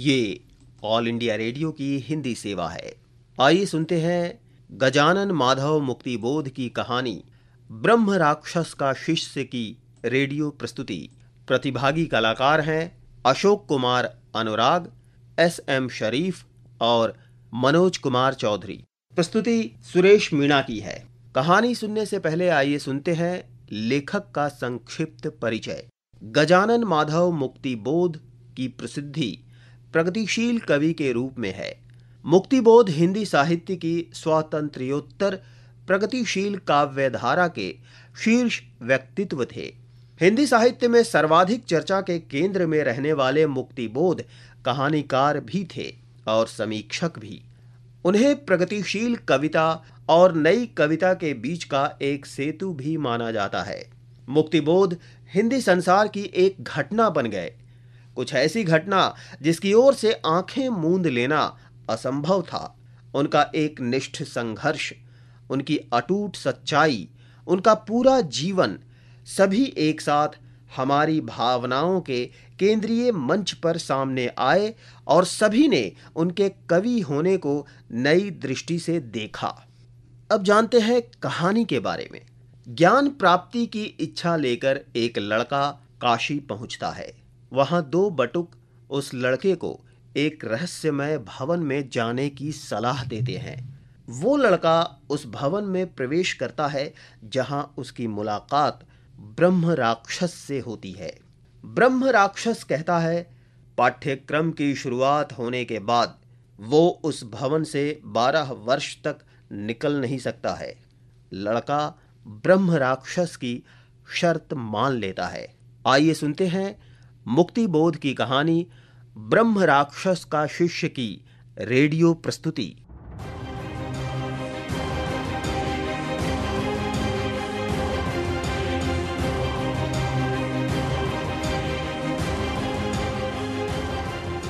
ये all India radio की हिंदी सेवा है। आइए सुनते हैं गजानन माधव मुक्तिबोध की कहानी ब्रह्म राक्षस का शिष्य की रेडियो प्रस्तुति। प्रतिभागी कलाकार हैं अशोक कुमार अनुराग, SM शरीफ और मनोज कुमार चौधरी। प्रस्तुति सुरेश मीणा की है। कहानी सुनने से पहले आइए सुनते हैं लेखक का संक्षिप्त परिचय। गजानन माधव मुक्तिबोध की प्रसिद्धि प्रगतिशील कवि के रूप में है। मुक्तिबोध हिंदी साहित्य की स्वातंत्र्योत्तर प्रगतिशील काव्यधारा के शीर्ष व्यक्तित्व थे। हिंदी साहित्य में सर्वाधिक चर्चा के केंद्र में रहने वाले मुक्तिबोध कहानीकार भी थे और समीक्षक भी। उन्हें प्रगतिशील कविता और नई कविता के बीच का एक सेतु भी माना जाता है। मुक्तिबोध हिंदी संसार की एक घटना बन गए, कुछ ऐसी घटना जिसकी ओर से आंखें मूंद लेना असंभव था। उनका एक निष्ठ संघर्ष, उनकी अटूट सच्चाई, उनका पूरा जीवन, सभी एक साथ हमारी भावनाओं के केंद्रीय मंच पर सामने आए और सभी ने उनके कवि होने को नई दृष्टि से देखा। अब जानते हैं कहानी के बारे में। ज्ञान प्राप्ति की इच्छा लेकर एक लड़का काशी पहुंचता है। वहां दो बटुक उस लड़के को एक रहस्यमय भवन में जाने की सलाह देते हैं। वो लड़का उस भवन में प्रवेश करता है जहां उसकी मुलाकात ब्रह्म राक्षस से होती है। ब्रह्म राक्षस कहता है, पाठ्यक्रम की शुरुआत होने के बाद वो उस भवन से 12 वर्ष तक निकल नहीं सकता है। लड़का ब्रह्म राक्षस की शर्त मान लेता है। आइए सुनते हैं मुक्तिबोध की कहानी ब्रह्म राक्षस का शिष्य की रेडियो प्रस्तुति।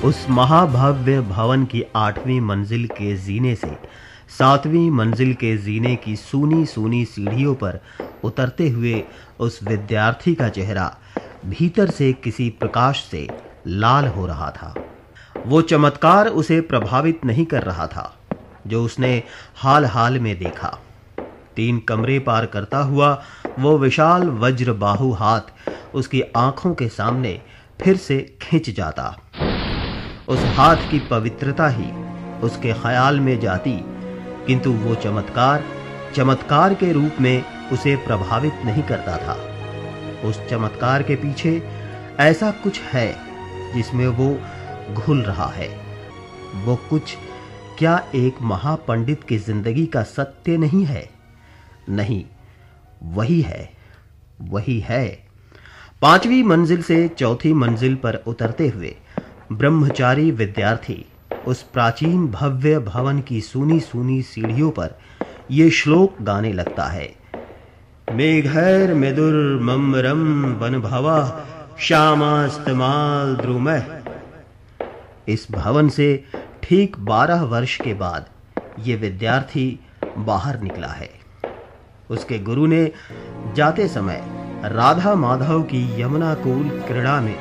उस महाभव्य भवन की 8वीं मंजिल के जीने से 7वीं मंजिल के जीने की सूनी सूनी सीढ़ियों पर उतरते हुए उस विद्यार्थी का चेहरा भीतर से किसी प्रकाश से लाल हो रहा था। वो चमत्कार उसे प्रभावित नहीं कर रहा था जो उसने हाल हाल में देखा। 3 कमरे पार करता हुआ वो विशाल वज्रबाहु हाथ उसकी आंखों के सामने फिर से खिंच जाता। उस हाथ की पवित्रता ही उसके ख्याल में जाती, किंतु वो चमत्कार के रूप में उसे प्रभावित नहीं करता था। उस चमत्कार के पीछे ऐसा कुछ है जिसमें वो घुल रहा है। वो कुछ क्या एक महापंडित की जिंदगी का सत्य नहीं है? नहीं, वही है। 5वीं मंजिल से 4थी मंजिल पर उतरते हुए ब्रह्मचारी विद्यार्थी उस प्राचीन भव्य भवन की सूनी सूनी सीढ़ियों पर ये श्लोक गाने लगता है। मेघैर मेदुर्मम्रम वनभवा श्यामास्तमाल द्रुमः। इस भवन से ठीक 12 वर्ष के बाद ये विद्यार्थी बाहर निकला है। उसके गुरु ने जाते समय राधा माधव की यमुनाकूल क्रीड़ा में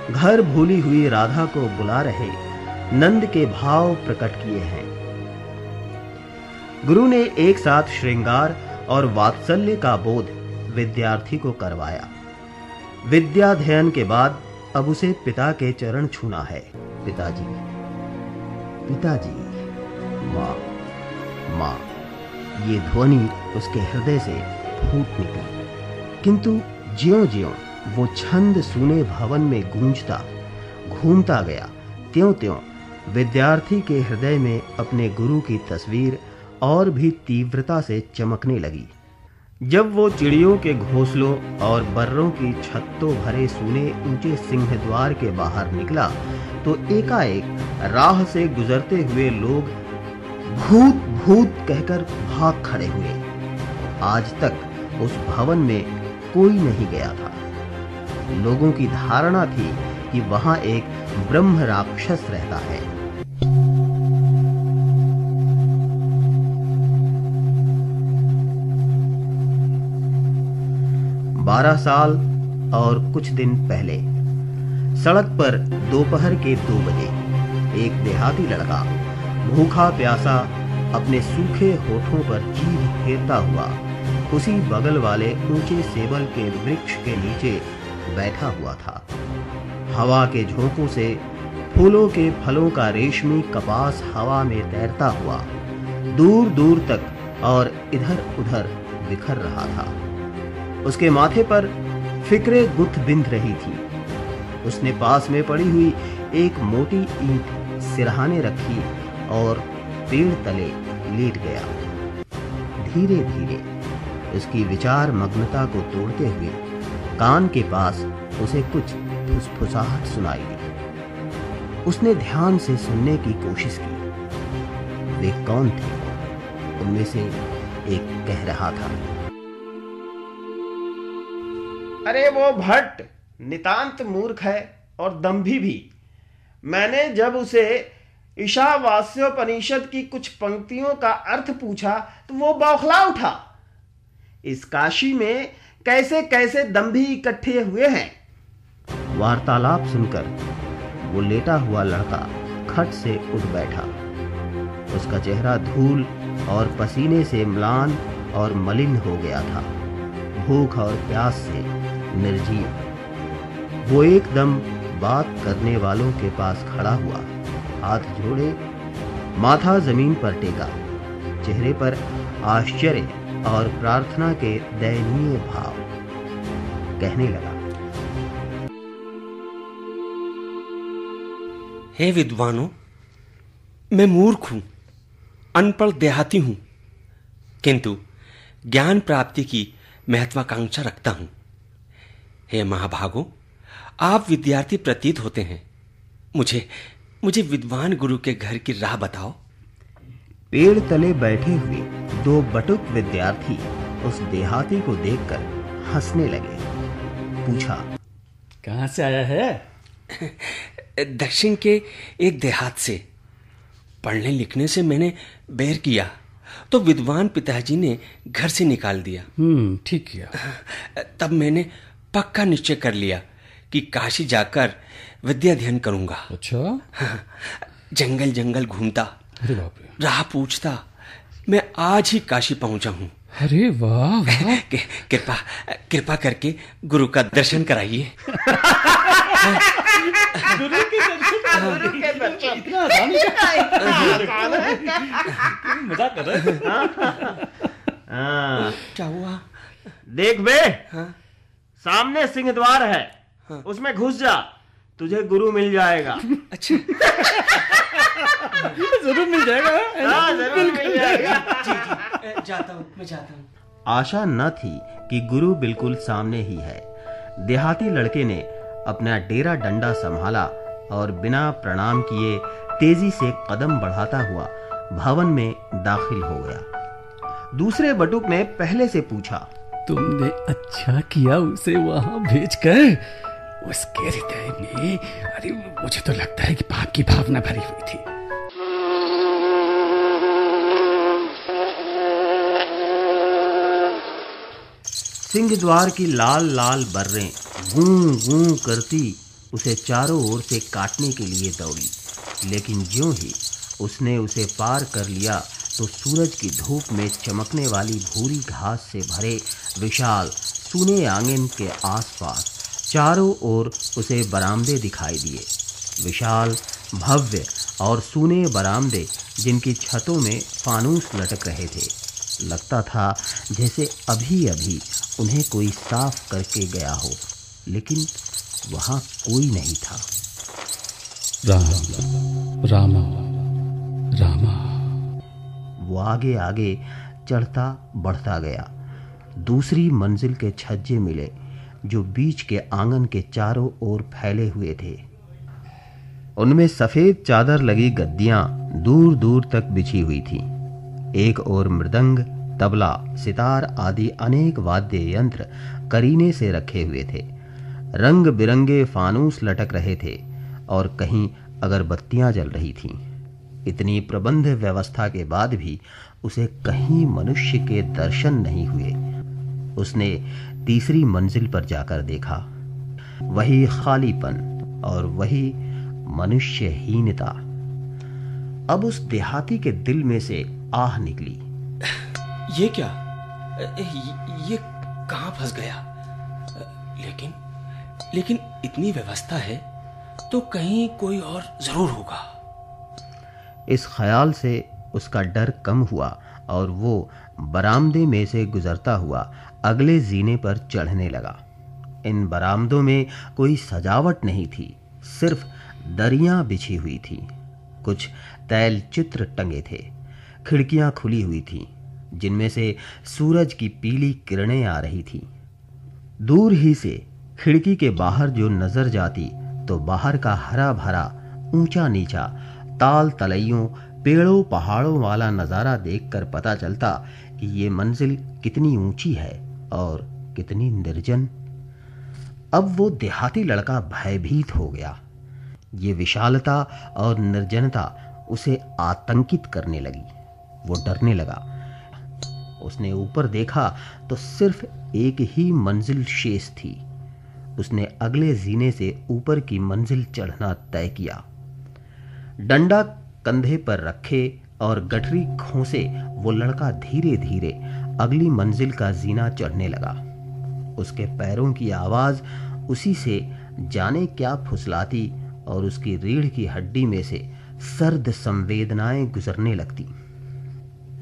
घर भूली हुई राधा को बुला रहे नंद के भाव प्रकट किए हैं। गुरु ने एक साथ श्रृंगार और वात्सल्य का बोध विद्यार्थी को करवाया। विद्याध्ययन के बाद अब उसे पिता के चरण छूना है। पिताजी, माँ, ये ध्वनि उसके हृदय से फूट निकली। किंतु ज्यों-ज्यों वो छंद सुने भवन में गूंजता घूमता गया, त्यों-त्यों विद्यार्थी के हृदय में अपने गुरु की तस्वीर और भी तीव्रता से चमकने लगी। जब वो चिड़ियों के घोंसलों और बर्रों की छत्तों भरे सूने ऊंचे सिंहद्वार के बाहर निकला तो एकाएक राह से गुजरते हुए लोग भूत भूत कहकर भाग खड़े हुए। आज तक उस भवन में कोई नहीं गया था। लोगों की धारणा थी कि वहां एक ब्रह्म राक्षस रहता है। 12 साल और कुछ दिन पहले सड़क पर दोपहर के 2 बजे एक देहाती लड़का भूखा प्यासा अपने सूखे होठों पर जीभ फेरता हुआ उसी बगल वाले ऊंचे सेबल के वृक्ष के नीचे बैठा हुआ था। हवा के झोंकों से फूलों के फलों का रेशमी कपास हवा में तैरता हुआ दूर दूर तक और इधर उधर बिखर रहा था। उसके माथे पर फिक्रे गुथ बिंध रही थी। उसने पास में पड़ी हुई एक मोटी ईंट सिरहाने रखी और पेड़ तले लेट गया। धीरे धीरे उसकी विचार मग्नता को तोड़ते हुए कान के पास उसे कुछ फुसफुसाहट सुनाई दी। उसने ध्यान से सुनने की कोशिश की। वे कौन थे? उनमें से एक कह रहा था, अरे वो भट्ट नितांत मूर्ख है और दंभी भी। मैंने जब उसे ईशावास्योपनिषद की कुछ पंक्तियों का अर्थ पूछा तो वो बौखला उठा। इस काशी में कैसे कैसे दंभी इकट्ठे हुए हैं। वार्तालाप सुनकर वो लेटा हुआ लड़का खट से उठ बैठा। उसका चेहरा धूल और पसीने से म्लान और मलिन हो गया था, भूख और प्यास से निर्जीव। वो एकदम बात करने वालों के पास खड़ा हुआ, हाथ जोड़े, माथा जमीन पर टेका, चेहरे पर आश्चर्य और प्रार्थना के दयनीय भाव। कहने लगा, हे विद्वानों, मैं मूर्ख हूं, अनपढ़ देहाती हूं, किंतु ज्ञान प्राप्ति की महत्वाकांक्षा रखता हूं। हे महाभागों, आप विद्यार्थी प्रतीत होते हैं। मुझे विद्वान गुरु के घर की राह बताओ। पेड़ तले बैठे हुए दो बटुक विद्यार्थी उस देहाती को देखकर हंसने लगे। पूछा, कहां से आया है? दक्षिण के एक देहात से। पढ़ने लिखने से मैंने बैर किया तो विद्वान पिताजी ने घर से निकाल दिया। ठीक किया। तब मैंने पक्का निश्चय कर लिया कि काशी जाकर विद्या अध्ययन करूंगा। अच्छा? जंगल जंगल घूमता, अरे बाप रे, राह पूछता, मैं आज ही काशी पहुंचा हूं। अरे वाह वाह। कृपा करके गुरु का दर्शन कराइए। गुरु के दर्शन इतना आसान है? मजाक कर रहे हैं? क्या हुआ? देख बे, सामने सिंहद्वार है, उसमें घुस जा, तुझे गुरु मिल जाएगा। अच्छा। जरूर मिल जाएगा। जरूर मिल जाएगा। जी, जाता हूँ, मैं जाता हूँ। आशा न थी कि गुरु बिल्कुल सामने ही है। देहाती लड़के ने अपना डेरा डंडा संभाला और बिना प्रणाम किए तेजी से कदम बढ़ाता हुआ भवन में दाखिल हो गया। दूसरे बटुक ने पहले से पूछा, तुमने अच्छा किया उसे वहां भेजकर। उसके हृदय में, अरे मुझे तो लगता है कि पाप की भावना भरी हुई थी। सिंहद्वार की लाल लाल बर्रें गूं गूं करती उसे चारों ओर से काटने के लिए दौड़ी, लेकिन ज्यों ही उसने उसे पार कर लिया तो सूरज की धूप में चमकने वाली भूरी घास से भरे विशाल सूने आंगन के आसपास चारों ओर उसे बरामदे दिखाई दिए। विशाल, भव्य और सूने बरामदे जिनकी छतों में फानूस लटक रहे थे। लगता था जैसे अभी अभी उन्हें कोई साफ करके गया हो, लेकिन वहां कोई नहीं था। राम रामा रामा। वो आगे आगे चढ़ता बढ़ता गया। दूसरी मंजिल के छज्जे मिले जो बीच के आंगन के चारों ओर फैले हुए थे। उनमें सफेद चादर लगी गद्दियां दूर दूर तक बिछी हुई थीं। एक ओर मृदंग, तबला, सितार आदि अनेक वाद्य यंत्र करीने से रखे हुए थे। रंग बिरंगे फानूस लटक रहे थे और कहीं अगरबत्तियां जल रही थीं। इतनी प्रबंध व्यवस्था के बाद भी उसे कहीं मनुष्य के दर्शन नहीं हुए। उसने तीसरी मंजिल पर जाकर देखा। वही खालीपन और वही मनुष्यहीनता। अब उस देहाती के दिल में से आह निकली। ये क्या? ये कहां फंस गया? लेकिन इतनी व्यवस्था है तो कहीं कोई और जरूर होगा। इस ख्याल से उसका डर कम हुआ और वो बरामदे में से गुजरता हुआ अगले जीने पर चढ़ने लगा। इन बरामदों में कोई सजावट नहीं थी, सिर्फ दरियां बिछी हुई थी। कुछ तैल चित्र टंगे थे। खिड़कियां खुली हुई थीं, जिनमें से सूरज की पीली किरणें आ रही थीं। दूर ही से खिड़की के बाहर जो नजर जाती तो बाहर का हरा भरा ऊंचा नीचा ताल तलैयों पेड़ों पहाड़ों वाला नजारा देखकर पता चलता कि ये मंजिल कितनी ऊंची है और कितनी निर्जन। अब वो देहाती लड़का भयभीत हो गया। ये विशालता और निर्जनता उसे आतंकित करने लगी। वो डरने लगा। उसने ऊपर देखा तो सिर्फ एक ही मंजिल शेष थी। उसने अगले जीने से ऊपर की मंजिल चढ़ना तय किया। डंडा कंधे पर रखे और गठरी खोसे वो लड़का धीरे धीरे अगली मंजिल का जीना चढ़ने लगा। उसके पैरों की आवाज उसी से जाने क्या फुसलाती और उसकी रीढ़ की हड्डी में से सर्द संवेदनाएं गुजरने लगती।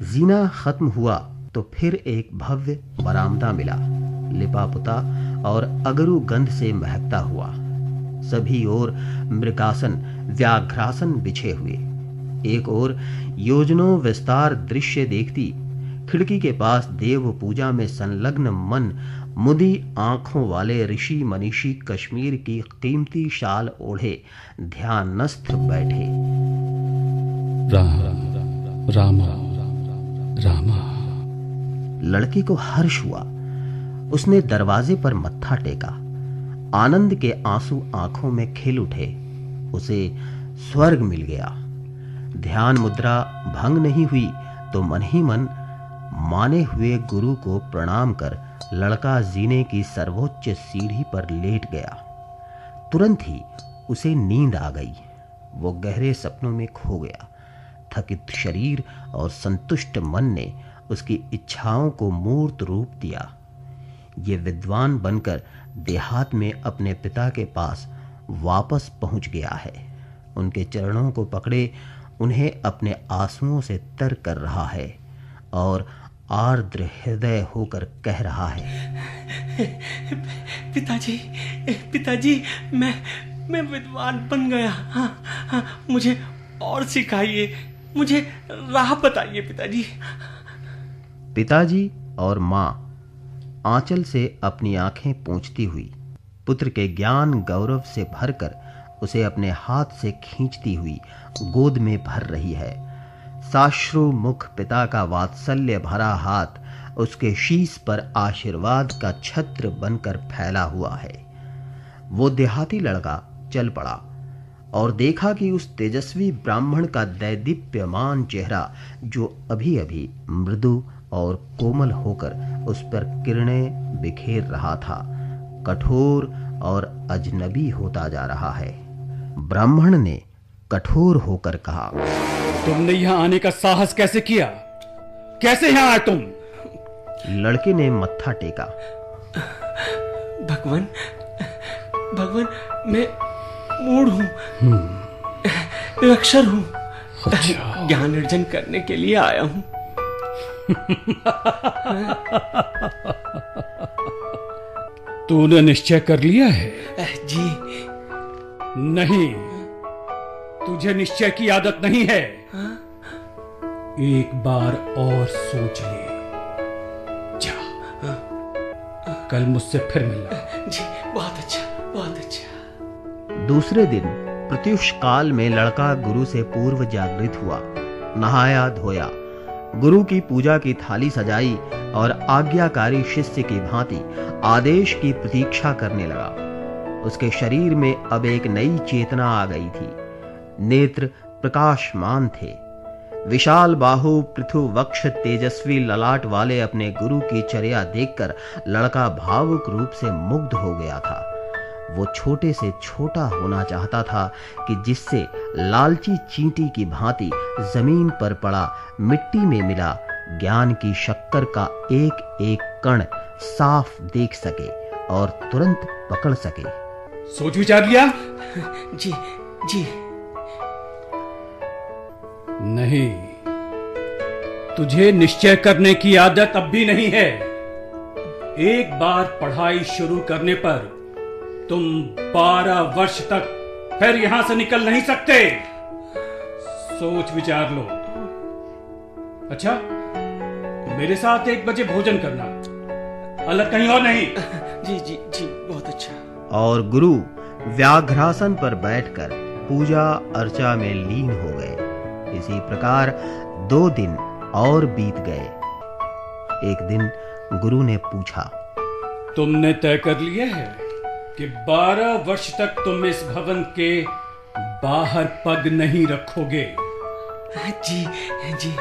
जीना खत्म हुआ तो फिर एक भव्य बरामदा मिला, लिपा पुता और अगरू गंध से महकता हुआ। सभी ओर मृगासन व्याघ्रासन बिछे हुए। एक ओर योजनों विस्तार दृश्य देखती, खिड़की के पास देव पूजा में संलग्न मन मुदी आंखों वाले ऋषि मनीषी कश्मीर की कीमती शाल ओढ़े ध्यानस्थ बैठे। रामा रामा। लड़की को हर्ष हुआ। उसने दरवाजे पर मत्था टेका। आनंद के आंसू आंखों में खिल उठे। उसे स्वर्ग मिल गया। ध्यान मुद्रा भंग नहीं हुई तो मन ही मन माने हुए गुरु को प्रणाम कर लड़का जीने की सर्वोच्च सीढ़ी पर लेट गया। तुरंत ही उसे नींद आ गई। वो गहरे सपनों में खो गया। थकित शरीर और संतुष्ट मन ने उसकी इच्छाओं को मूर्त रूप दिया। ये विद्वान बनकर देहात में अपने पिता के पास वापस पहुंच गया है। उनके चरणों को पकड़े उन्हें अपने आंसुओं से तर कर रहा है और आर्द्र हृदय होकर कह रहा है, पिताजी मैं विद्वान बन गया। हाँ, मुझे और सिखाइए, मुझे राह बताइए पिताजी। पिताजी और माँ आंचल से अपनी आंखें पोंछती हुई पुत्र के ज्ञान गौरव से भरकर उसे अपने हाथ से खींचती हुई गोद में भर रही है। साश्रु मुख पिता का वात्सल्य भरा हाथ उसके शीश पर आशीर्वाद का छत्र बनकर फैला हुआ है। वो देहाती लड़का चल पड़ा और देखा कि उस तेजस्वी ब्राह्मण का दैदीप्यमान चेहरा, जो अभी अभी मृदु और कोमल होकर उस पर किरणें बिखेर रहा था, कठोर और अजनबी होता जा रहा है। ब्राह्मण ने कठोर होकर कहा, तुमने यहां आने का साहस कैसे किया? कैसे यहां आए तुम? लड़के ने मत्था टेका। भगवान मैं मूढ़ हूं, निरक्षर हूं। अच्छा। ज्ञान अर्जन करने के लिए आया हूं। तूने निश्चय कर लिया है? जी नहीं, तुझे निश्चय की आदत नहीं है। एक बार और सोच ले। जा, कल मुझसे फिर मिलना। जी, बहुत अच्छा। दूसरे दिन प्रत्युष काल में लड़का गुरु से पूर्व जागृत हुआ, नहाया धोया, गुरु की पूजा की थाली सजाई और आज्ञाकारी शिष्य की भांति आदेश की प्रतीक्षा करने लगा। उसके शरीर में अब एक नई चेतना आ गई थी। नेत्र प्रकाशमान थे। विशाल बाहु पृथु वक्ष तेजस्वी ललाट वाले अपने गुरु की चर्या देखकर लड़का भावुक रूप से मुग्ध हो गया था। वो छोटे से छोटा होना चाहता था कि जिससे लालची चींटी की भांति जमीन पर पड़ा मिट्टी में मिला ज्ञान की शक्कर का एक एक कण साफ देख सके और तुरंत पकड़ सके। सोच विचार लिया? जी जी। नहीं, तुझे निश्चय करने की आदत अब भी नहीं है। एक बार पढ़ाई शुरू करने पर तुम 12 वर्ष तक फिर यहां से निकल नहीं सकते। सोच विचार लो। अच्छा, मेरे साथ 1 बजे भोजन करना, अलग कहीं और नहीं। जी जी जी, बहुत अच्छा। और गुरु व्याघ्रासन पर बैठकर पूजा अर्चा में लीन हो गए। इसी प्रकार 2 दिन और बीत गए। एक दिन गुरु ने पूछा, तुमने तय कर लिया है कि 12 वर्ष तक तुम इस भवन के बाहर पग नहीं रखोगे? जी जी।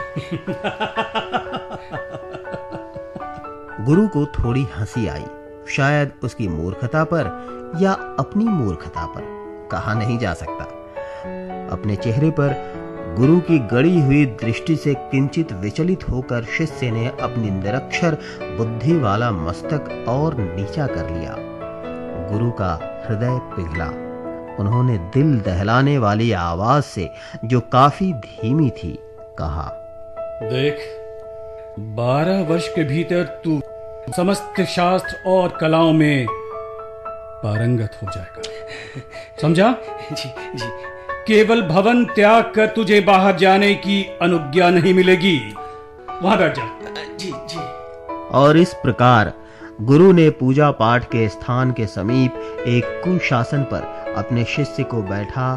गुरु को थोड़ी हंसी आई, शायद उसकी मूर्खता पर या अपनी मूर्खता पर, कहा नहीं जा सकता। अपने चेहरे पर गुरु की गड़ी हुई दृष्टि से किंचित विचलित होकर शिष्य ने अपनी निरक्षर बुद्धि वाला मस्तक और नीचा कर लिया। गुरु का हृदय पिघला। उन्होंने दिल दहलाने वाली आवाज से, जो काफी धीमी थी, कहा, देख, 12 वर्ष के भीतर तू समस्त शास्त्र और कलाओं में पारंगत हो जाएगा, समझा? जी जी। केवल भवन त्याग कर तुझे बाहर जाने की अनुज्ञा नहीं मिलेगी। वहां बैठ जा। जी जी। और इस प्रकार गुरु ने पूजा पाठ के स्थान के समीप एक कुशासन पर अपने शिष्य को बैठा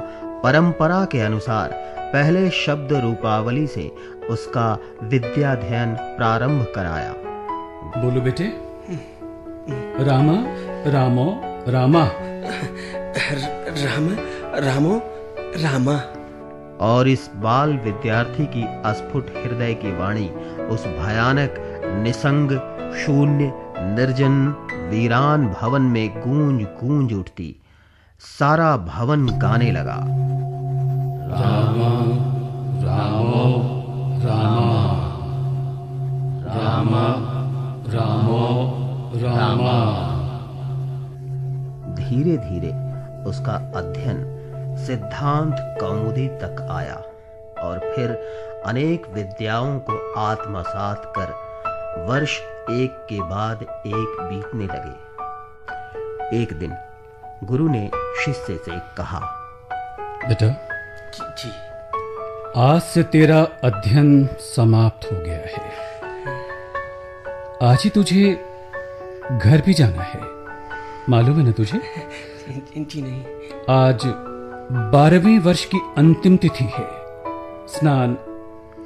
परंपरा के अनुसार पहले शब्द रूपावली से उसका विद्याध्ययन प्रारंभ कराया। बोलो बेटे। रामा रामो रामा। राम रामो रामा। और इस बाल विद्यार्थी की अस्फुट हृदय की वाणी उस भयानक निसंग शून्य निर्जन वीरान भवन में गूंज गूंज उठती। सारा भवन गाने लगा, रामा रामो रामा, रामा रामो रामा। धीरे धीरे उसका अध्ययन सिद्धांत कौमुदी तक आया और फिर अनेक विद्याओं को आत्मसात कर वर्ष एक के बाद एक बीतने लगे। एक दिन गुरु ने शिष्य से कहा, बेटा जी। आज से तेरा अध्ययन समाप्त हो गया है। आज ही तुझे घर भी जाना है, मालूम है ना तुझे? जी नहीं। आज 12वें वर्ष की अंतिम तिथि है। स्नान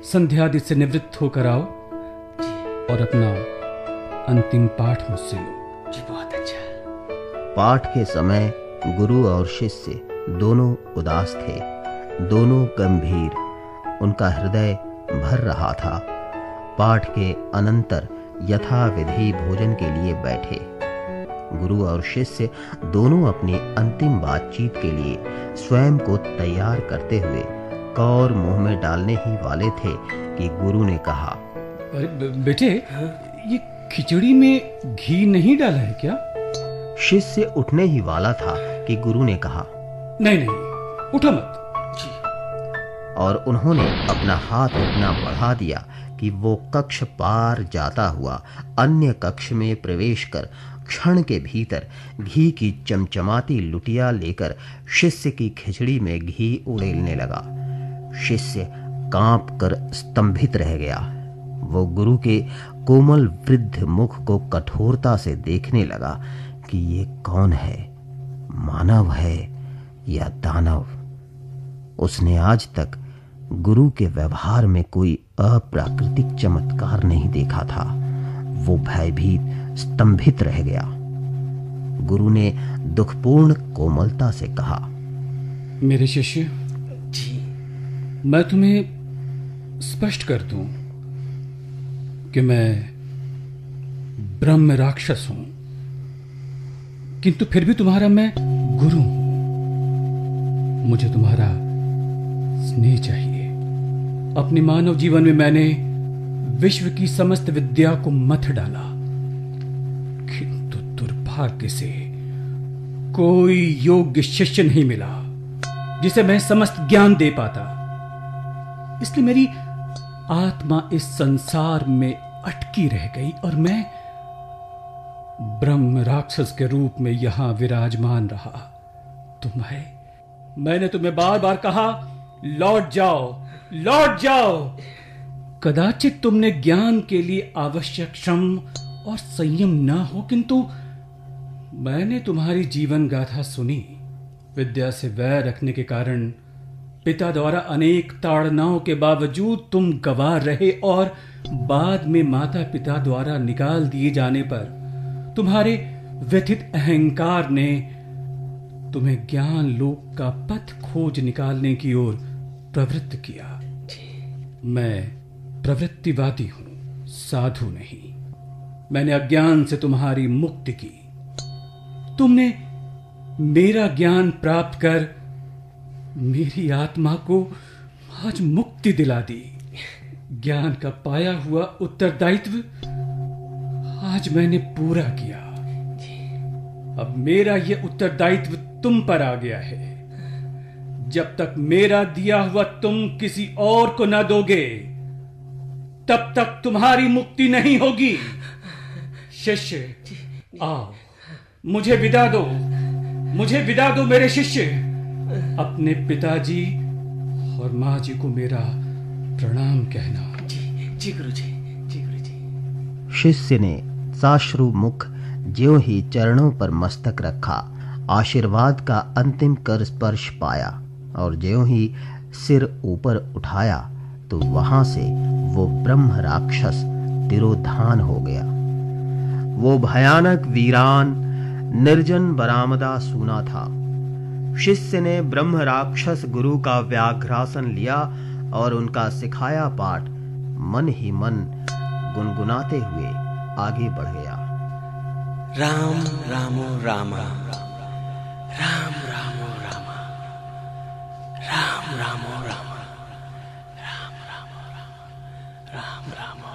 संध्या आदि से निवृत्त होकर आओ और अपना अंतिम पाठ मुझसे लो। जी बहुत अच्छा। पाठ के समय गुरु और शिष्य दोनों उदास थे, दोनों गंभीर। उनका हृदय भर रहा था। पाठ के अनंतर यथाविधि भोजन के लिए बैठे। गुरु और शिष्य दोनों अपनी अंतिम बातचीत के लिए स्वयं को तैयार करते हुए कौर मुंह में डालने ही वाले थे कि गुरु ने कहा, अरे बेटे, ये खिचड़ी में घी नहीं डाला है क्या? शिष्य उठने ही वाला था कि गुरु ने कहा, नहीं नहीं, उठो मत। और उन्होंने अपना हाथ उतना बढ़ा दिया कि वो कक्ष पार जाता हुआ अन्य कक्ष में प्रवेश कर क्षण के भीतर घी की चमचमाती लुटिया लेकर शिष्य की खिचड़ी में घी उड़ेलने लगा। शिष्य कांप कर स्तंभित रह गया। वो गुरु के कोमल वृद्ध मुख को कठोरता से देखने लगा कि ये कौन है, मानव है या दानव। उसने आज तक गुरु के व्यवहार में कोई अप्राकृतिक चमत्कार नहीं देखा था। वो भयभीत स्तंभित रह गया। गुरु ने दुखपूर्ण कोमलता से कहा, मेरे शिष्य जी। मैं तुम्हें स्पष्ट कर दूं कि मैं ब्रह्म राक्षस हूं। किंतु फिर भी तुम्हारा मैं गुरु हूं। मुझे तुम्हारा स्नेह चाहिए। अपने मानव जीवन में मैंने विश्व की समस्त विद्या को मथ डाला, किंतु दुर्भाग्य से कोई योग्य शिष्य नहीं मिला जिसे मैं समस्त ज्ञान दे पाता। इसलिए मेरी आत्मा इस संसार में अटकी रह गई और मैं ब्रह्म राक्षस के रूप में यहां विराजमान रहा। मैंने तुम्हें बार बार कहा, लौट जाओ, लौट जाओ। कदाचित तुमने ज्ञान के लिए आवश्यक श्रम और संयम न हो, किंतु मैंने तुम्हारी जीवन गाथा सुनी। विद्या से वैर रखने के कारण पिता द्वारा अनेक ताड़नाओं के बावजूद तुम गंवार रहे और बाद में माता पिता द्वारा निकाल दिए जाने पर तुम्हारे व्यथित अहंकार ने तुम्हें ज्ञान लोक का पथ खोज निकालने की ओर प्रवृत्त किया। मैं प्रवृत्तिवादी हूं, साधु नहीं। मैंने अज्ञान से तुम्हारी मुक्ति की। तुमने मेरा ज्ञान प्राप्त कर मेरी आत्मा को आज मुक्ति दिला दी। ज्ञान का पाया हुआ उत्तरदायित्व आज मैंने पूरा किया। अब मेरा यह उत्तरदायित्व तुम पर आ गया है। जब तक मेरा दिया हुआ तुम किसी और को न दोगे, तब तक तुम्हारी मुक्ति नहीं होगी। शिष्य, आओ, मुझे विदा दो, मुझे विदा दो मेरे शिष्य। अपने पिताजी और मां जी को मेरा प्रणाम कहना। जी गुरुजी, जी गुरुजी। शिष्य ने साश्रु मुख ज्यों ही चरणों पर मस्तक रखा, आशीर्वाद का अंतिम कर स्पर्श पाया और ज्यों ही सिर ऊपर उठाया तो वहां से वो ब्रह्म राक्षस तिरोधान हो गया। वो भयानक वीरान निर्जन बरामदा सूना था। शिष्य ने ब्रह्म राक्षस गुरु का व्याघ्रासन लिया और उनका सिखाया पाठ मन ही मन गुनगुनाते हुए आगे बढ़ गया। राम रामो रामा, राम रामो रामा, राम रामो रामा, राम रामो रामा, राम रामो